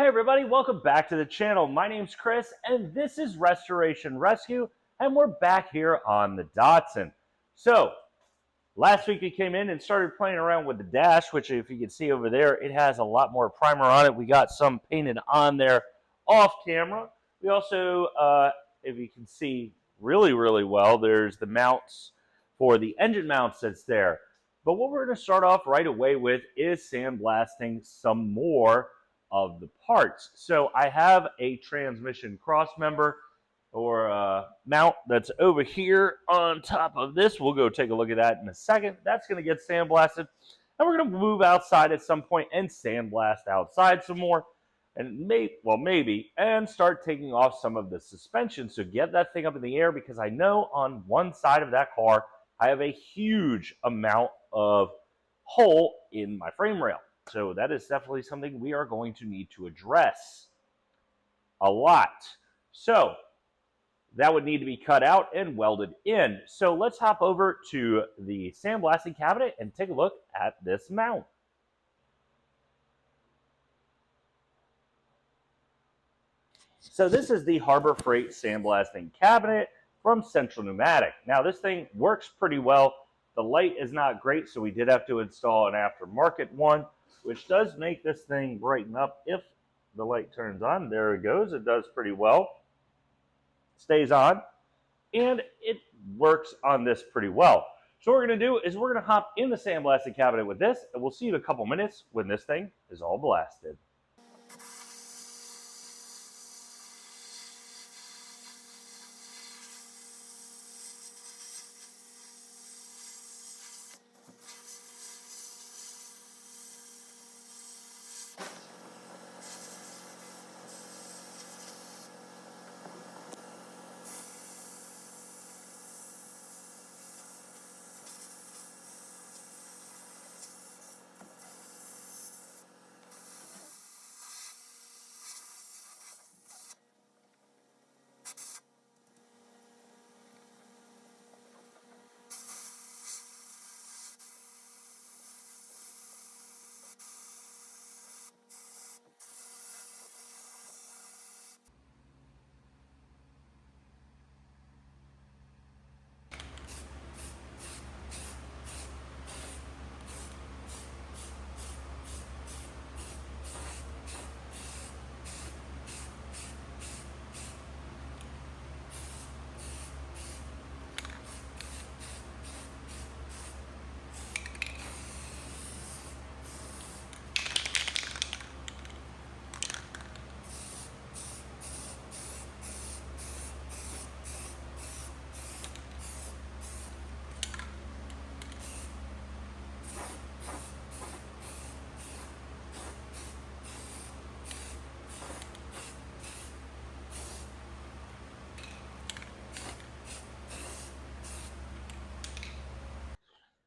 Hey everybody, welcome back to the channel. My name's Chris and this is Restoration Rescue and we're back here on the Datsun. So, last week we came in and started playing around with the dash, which if you can see over there, it has a lot more primer on it. We got some painted on there off camera. We also, if you can see really well, there's the mounts for the engine mounts that's there. But what we're going to start off right away with is sandblasting some more of the parts. So I have a transmission cross member or mount that's over here on top of this. We'll go take a look at that in a second. That's going to get sandblasted. And we're going to move outside at some point and sandblast outside some more. And maybe, and start taking off some of the suspension. So get that thing up in the air, because I know on one side of that car, I have a huge amount of hole in my frame rail. So that is definitely something we are going to need to address a lot. So that would need to be cut out and welded in. So let's hop over to the sandblasting cabinet and take a look at this mount. So this is the Harbor Freight sandblasting cabinet from Central Pneumatic. Now this thing works pretty well. The light is not great, so we did have to install an aftermarket one, which does make this thing brighten up if the light turns on. There it goes. It does pretty well. Stays on, and it works on this pretty well. So what we're going to do is we're going to hop in the sandblasting cabinet with this, and we'll see you in a couple minutes when this thing is all blasted.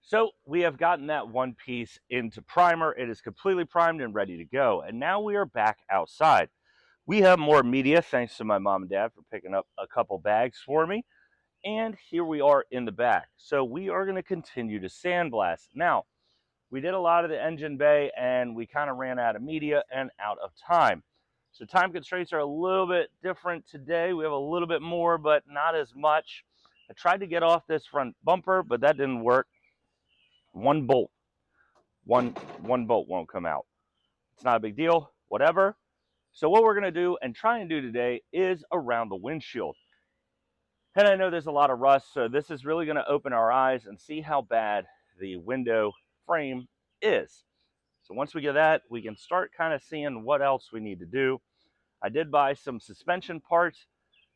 So we have gotten that one piece into primer. It is completely primed and ready to go. And now we are back outside. We have more media, thanks to my mom and dad for picking up a couple bags for me. And here we are in the back. So we are going to continue to sandblast. Now, we did a lot of the engine bay and we kind of ran out of media and out of time. So time constraints are a little bit different today. We have a little bit more, but not as much. I tried to get off this front bumper, but that didn't work. One bolt won't come out. It's not a big deal, whatever. So what we're going to do and try and do today is around the windshield. And I know there's a lot of rust, so this is really going to open our eyes and see how bad the window frame is. So once we get that, we can start kind of seeing what else we need to do. I did buy some suspension parts,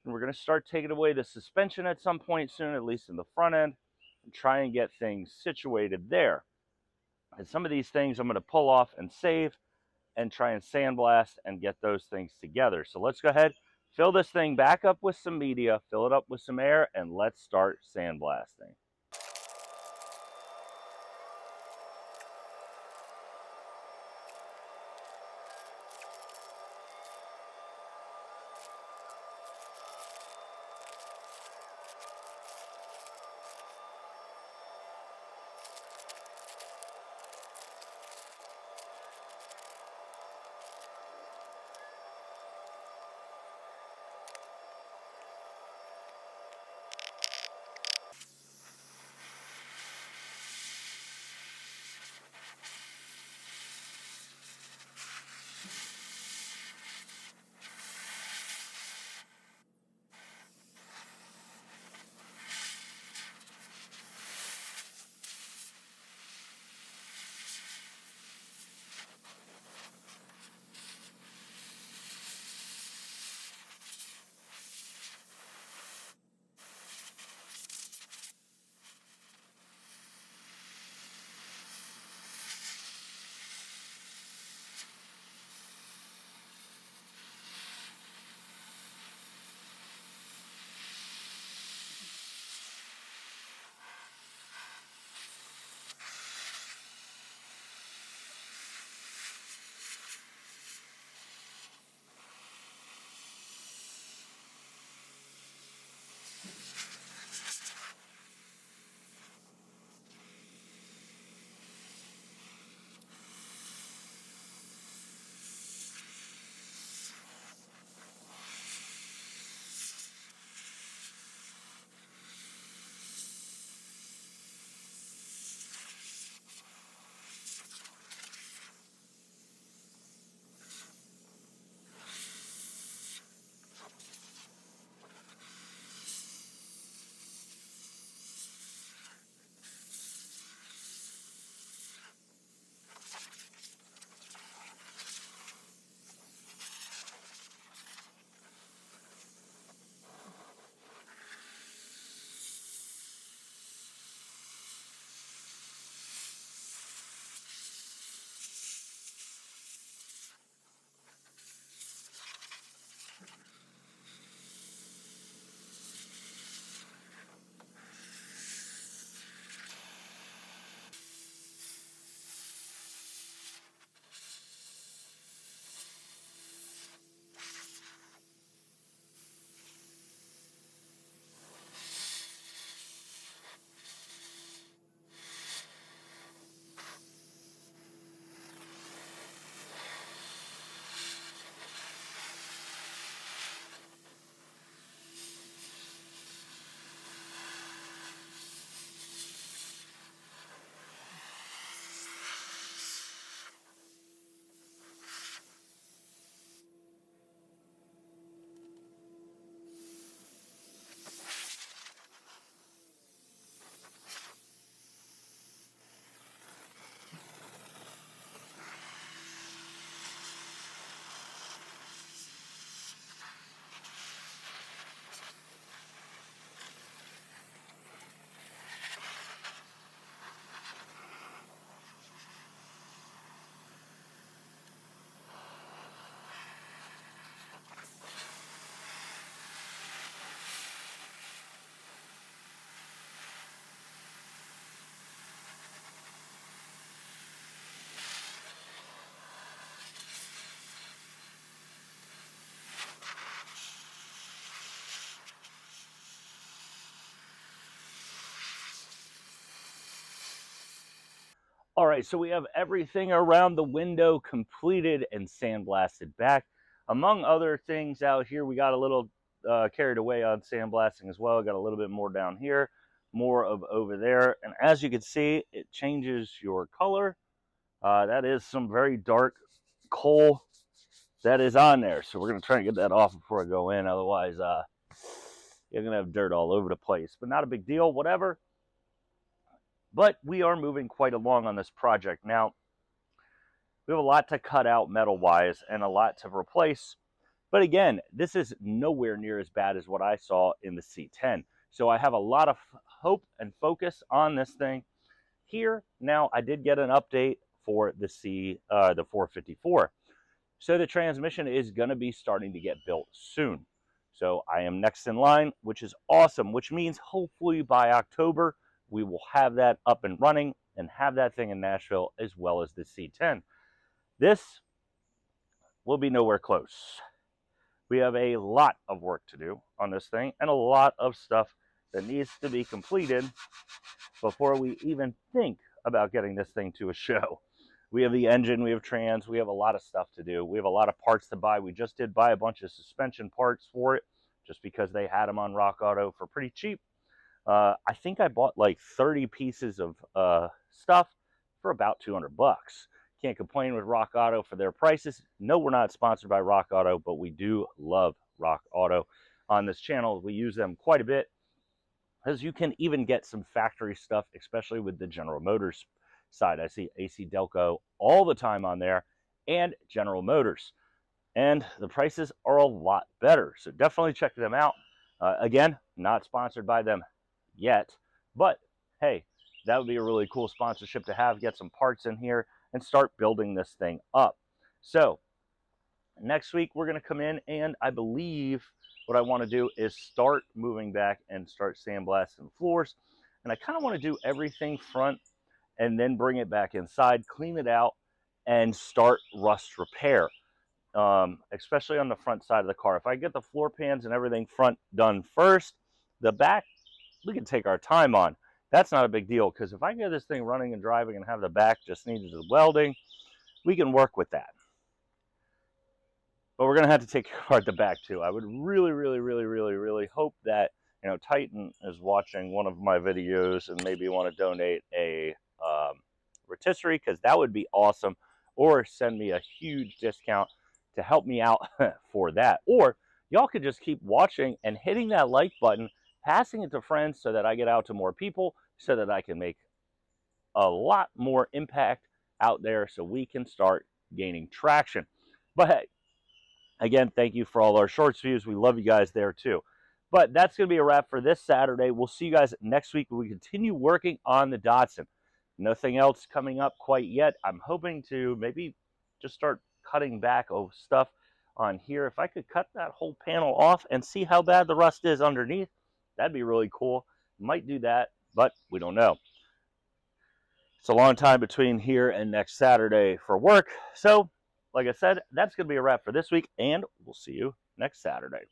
and we're going to start taking away the suspension at some point soon, at least in the front end, and try and get things situated there. And some of these things I'm going to pull off and save and try and sandblast and get those things together. So let's go ahead, fill this thing back up with some media, fill it up with some air, and let's start sandblasting. All right, so we have everything around the window completed and sandblasted back. Among other things out here, we got a little carried away on sandblasting as well. Got a little bit more down here, more of over there. And as you can see, it changes your color. That is some very dark coal that is on there. So we're going to try and get that off before I go in. Otherwise, you're going to have dirt all over the place. But not a big deal, whatever. But we are moving quite along on this project. Now, we have a lot to cut out metal-wise and a lot to replace. But again, this is nowhere near as bad as what I saw in the C10. So I have a lot of hope and focus on this thing here. Now, I did get an update for the 454. So the transmission is going to be starting to get built soon. So I am next in line, which is awesome, which means hopefully by October, we will have that up and running and have that thing in Nashville as well as the C10. This will be nowhere close. We have a lot of work to do on this thing and a lot of stuff that needs to be completed before we even think about getting this thing to a show. We have the engine, we have trans, we have a lot of stuff to do. We have a lot of parts to buy. We just did buy a bunch of suspension parts for it just because they had them on Rock Auto for pretty cheap. I think I bought like 30 pieces of stuff for about 200 bucks. Can't complain with Rock Auto for their prices. No, we're not sponsored by Rock Auto, but we do love Rock Auto on this channel. We use them quite a bit because you can even get some factory stuff, especially with the General Motors side. I see AC Delco all the time on there and General Motors. And the prices are a lot better. So definitely check them out. Again, not sponsored by them yet, but hey, that would be a really cool sponsorship to have. Get some parts in here and start building this thing up. So next week we're going to come in, and I believe what I want to do is start moving back and start sandblasting floors. And I kind of want to do everything front and then bring it back inside, clean it out, and start rust repair, especially on the front side of the car. If I get the floor pans and everything front done first, the back we can take our time on. That's not a big deal, because if I get this thing running and driving and have the back just needed the welding, we can work with that. But we're going to have to take apart the back too. I would really hope that, you know, Titan is watching one of my videos and maybe want to donate a rotisserie, because that would be awesome, or send me a huge discount to help me out for that. Or y'all could just keep watching and hitting that like button, passing it to friends so that I get out to more people, so that I can make a lot more impact out there so we can start gaining traction. But hey, again, thank you for all our shorts views. We love you guys there too. But that's going to be a wrap for this Saturday. We'll see you guys next week when we continue working on the Datsun. Nothing else coming up quite yet. I'm hoping to maybe just start cutting back stuff on here. If I could cut that whole panel off and see how bad the rust is underneath, that'd be really cool. Might do that, but we don't know. It's a long time between here and next Saturday for work. So, like I said, that's going to be a wrap for this week, and we'll see you next Saturday.